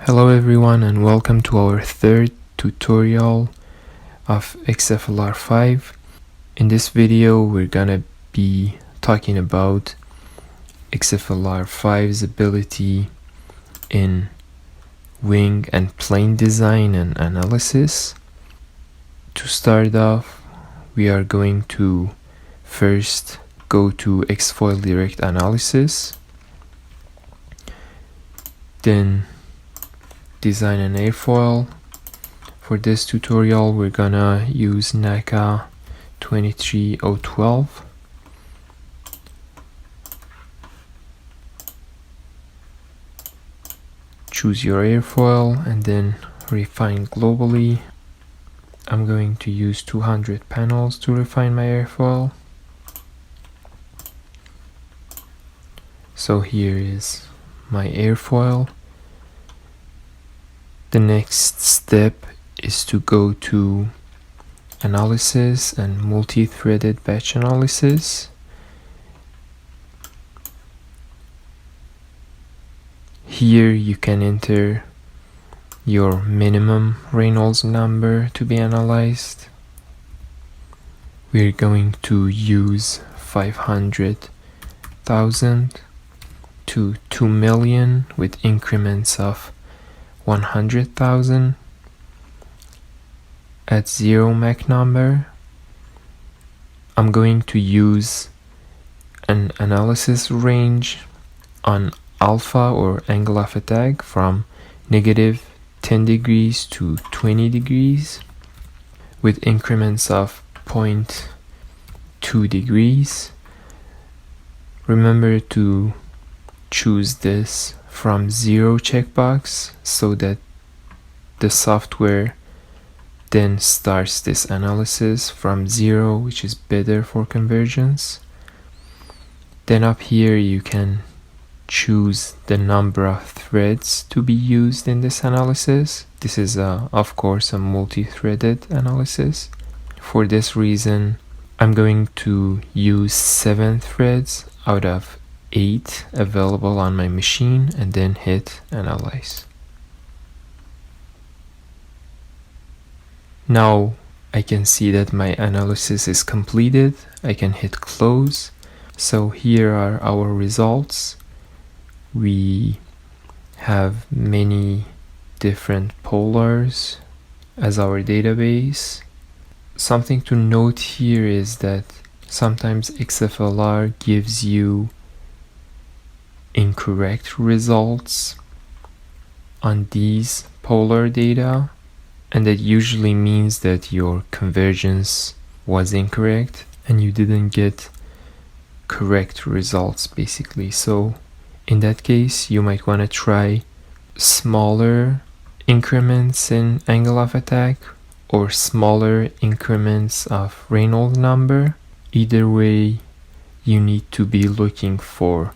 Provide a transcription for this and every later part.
Hello everyone and welcome to our third tutorial of XFLR5. In this video we're gonna be talking about XFLR5's ability in wing and plane design and analysis. To start off, we are going to first go to XFoil direct analysis, then design an airfoil. For this tutorial we're gonna use NACA 23012. Choose your airfoil and then refine globally. I'm going to use 200 panels to refine my airfoil. So here is my airfoil. The next step is to go to analysis and multi-threaded batch analysis. Here you can enter your minimum Reynolds number to be analyzed. We're going to use 500,000 to 2 million with increments of 100,000 at 0 MECH number. I'm going to use an analysis range on alpha or angle of attack from negative 10 degrees to 20 degrees with increments of 0.2 degrees. Remember to choose this from 0 checkbox so that the software then starts this analysis from 0, which is better for convergence. Then up here you can choose the number of threads to be used in this analysis. This is of course a multi-threaded analysis. For this reason I'm going to use 7 threads out of 8 available on my machine and then hit analyze. Now I can see that my analysis is completed. I can hit close. So here are our results. We have many different polars as our database. Something to note here is that sometimes XFLR gives you incorrect results on these polar data, and that usually means that your convergence was incorrect and you didn't get correct results basically. So in that case you might want to try smaller increments in angle of attack or smaller increments of Reynolds number. Either way you need to be looking for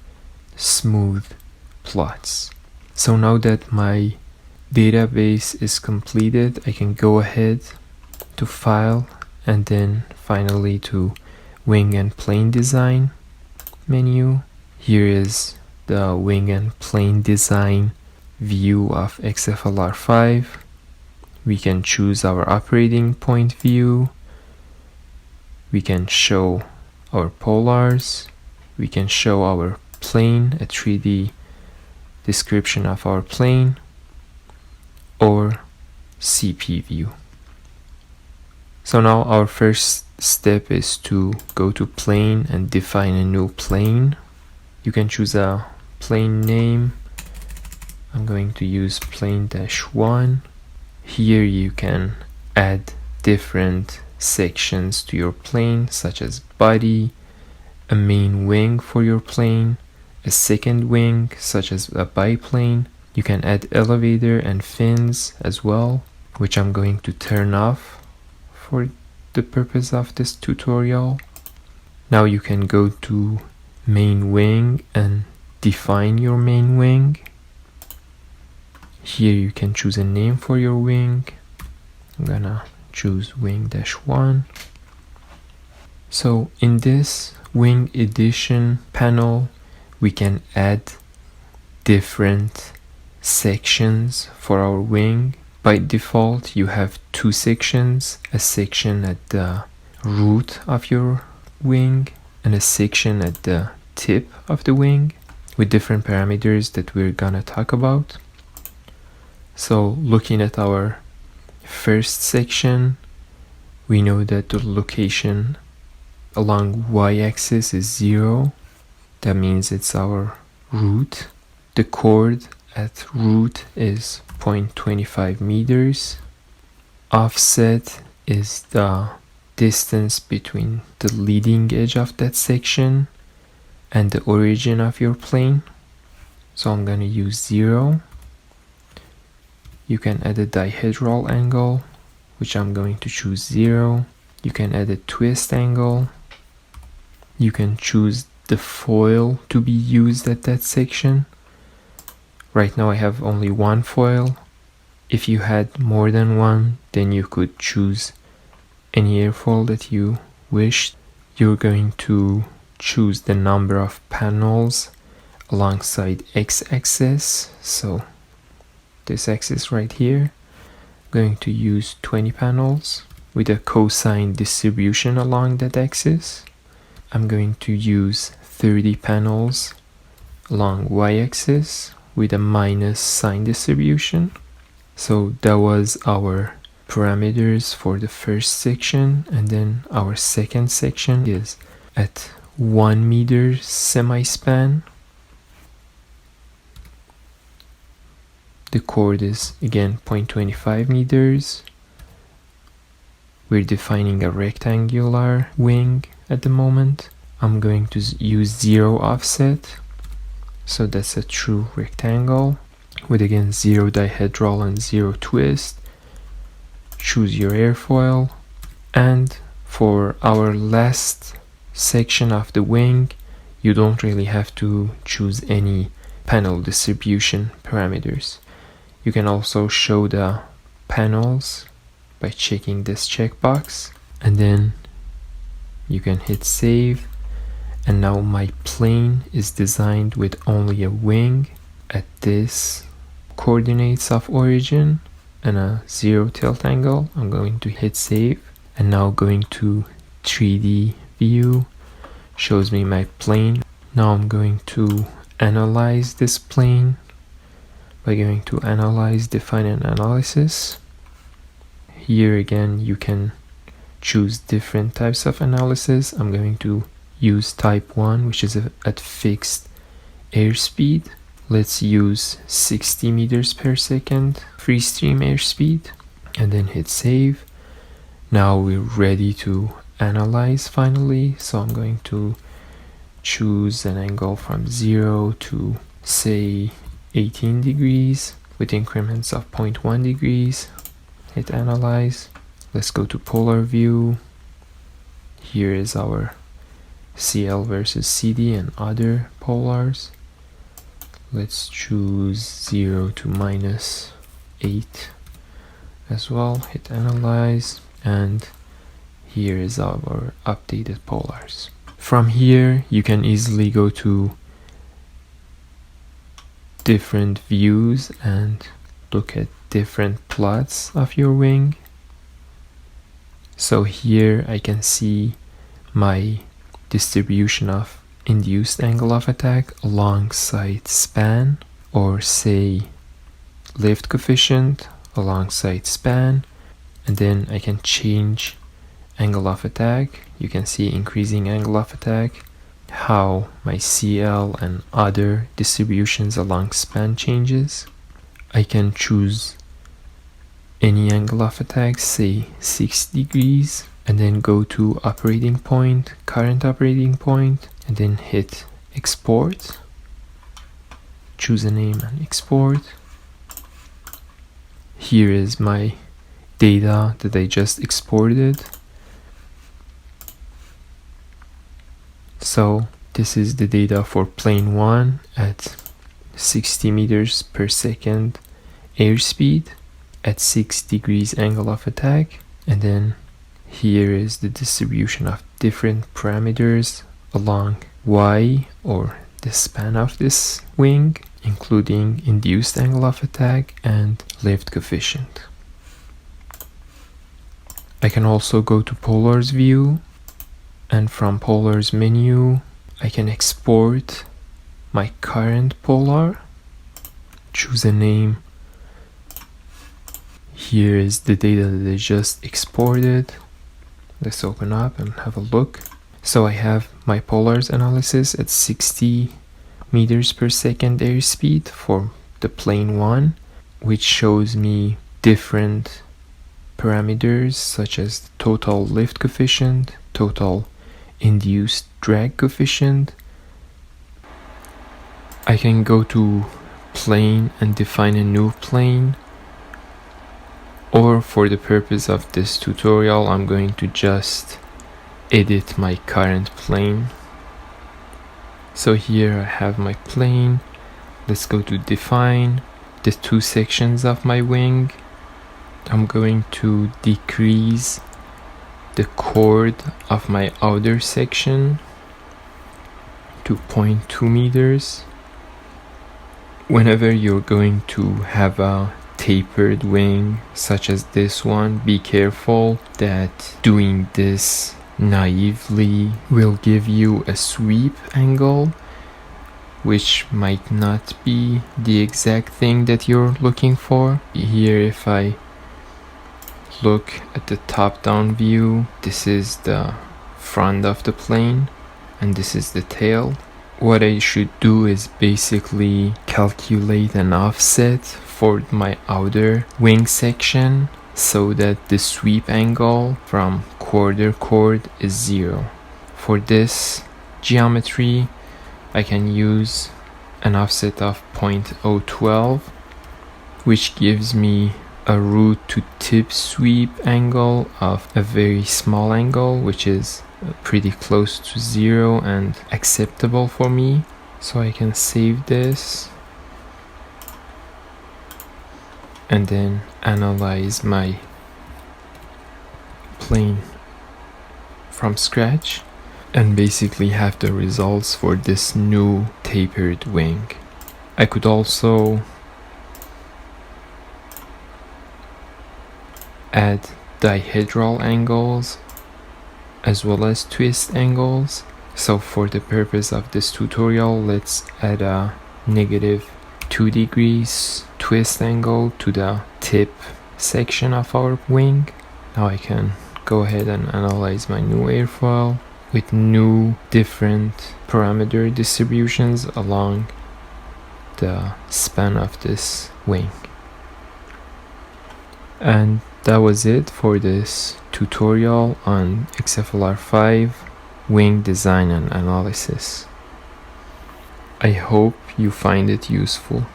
smooth plots. So now that my database is completed, I can go ahead to File and then finally to Wing and Plane Design menu. Here is the Wing and Plane Design view of XFLR5. We can choose our operating point view. We can show our polars. We can show our plane, a 3D description of our plane, or CP view. So now our first step is to go to plane and define a new plane. You can choose a plane name. I'm going to use plane-1. Here you can add different sections to your plane, such as body, a main wing for your plane, a second wing such as a biplane. You can add elevator and fins as well, which I'm going to turn off for the purpose of this tutorial. Now you can go to main wing and define your main wing. Here you can choose a name for your wing. I'm gonna choose wing-1. So in this wing edition panel we can add different sections for our wing. By default, you have two sections, a section at the root of your wing and a section at the tip of the wing with different parameters that we're gonna talk about. So looking at our first section, we know that the location along y-axis is 0. That means it's our root. The chord at root is 0.25 meters. Offset is the distance between the leading edge of that section and the origin of your plane. So I'm going to use 0. You can add a dihedral angle, which I'm going to choose 0. You can add a twist angle. You can choose the foil to be used at that section. Right now I have only one foil. If you had more than one, then you could choose any airfoil that you wished. You're going to choose the number of panels alongside x-axis. So this axis right here, I'm going to use 20 panels with a cosine distribution along that axis. I'm going to use 30 panels along y-axis with a minus sign distribution. So that was our parameters for the first section, and then our second section is at 1 meter semi-span. The chord is again 0.25 meters. We're defining a rectangular wing at the moment. I'm going to use 0 offset, so that's a true rectangle with again 0 dihedral and 0 twist. Choose your airfoil, and for our last section of the wing, you don't really have to choose any panel distribution parameters. You can also show the panels by checking this checkbox, and then you can hit save. And now my plane is designed with only a wing at this coordinates of origin and a 0 tilt angle. I'm going to hit save, and now going to 3D view shows me my plane. Now I'm going to analyze this plane by going to analyze, define an analysis. Here again you can choose different types of analysis. I'm going to use type 1, which is at fixed airspeed. Let's use 60 meters per second free stream airspeed, and then hit save. Now we're ready to analyze finally. So I'm going to choose an angle from 0 to say 18 degrees with increments of 0.1 degrees. Hit analyze. Let's go to polar view. Here is our CL versus CD and other polars. Let's choose 0 to -8 as well. Hit analyze, and here is our updated polars. From here you can easily go to different views and look at different plots of your wing. So here I can see my distribution of induced angle of attack alongside span, or say lift coefficient alongside span, and then I can change angle of attack. You can see increasing angle of attack, how my CL and other distributions along span changes. I can choose any angle of attack, say 6 degrees, and then go to operating point, current operating point, and then hit export. Choose a name and export. Here is my data that I just exported. So this is the data for plane 1 at 60 meters per second airspeed at 6 degrees angle of attack, and then here is the distribution of different parameters along y, or the span of this wing. including induced angle of attack and lift coefficient. I can also go to Polar's view, and from Polar's menu I can export my current Polar, choose a name. Here is the data that I just exported. Let's open up and have a look. So I have my Polar's analysis at 60 meters per second airspeed for the plane 1, which shows me different parameters such as total lift coefficient, total induced drag coefficient. I can go to plane and define a new plane, or for the purpose of this tutorial I'm going to just edit my current plane. So here I have my plane. Let's go to define the two sections of my wing. I'm going to decrease the chord of my outer section to 0.2 meters. Whenever you're going to have a tapered wing such as this one, be careful that doing this naively will give you a sweep angle, which might not be the exact thing that you're looking for. Here, if I look at the top-down view, this is the front of the plane and this is the tail. What I should do is basically calculate an offset for my outer wing section so that the sweep angle from quarter chord is 0. For this geometry, I can use an offset of 0.012, which gives me a root to tip sweep angle of a very small angle, which is pretty close to 0 and acceptable for me. So I can save this and then analyze my plane from scratch and basically have the results for this new tapered wing. I could also add dihedral angles as well as twist angles. So for the purpose of this tutorial, let's add a -2 degrees twist angle to the tip section of our wing. Now I can go ahead and analyze my new airfoil with new different parameter distributions along the span of this wing. And that was it for this tutorial on XFLR5 wing design and analysis. I hope you find it useful.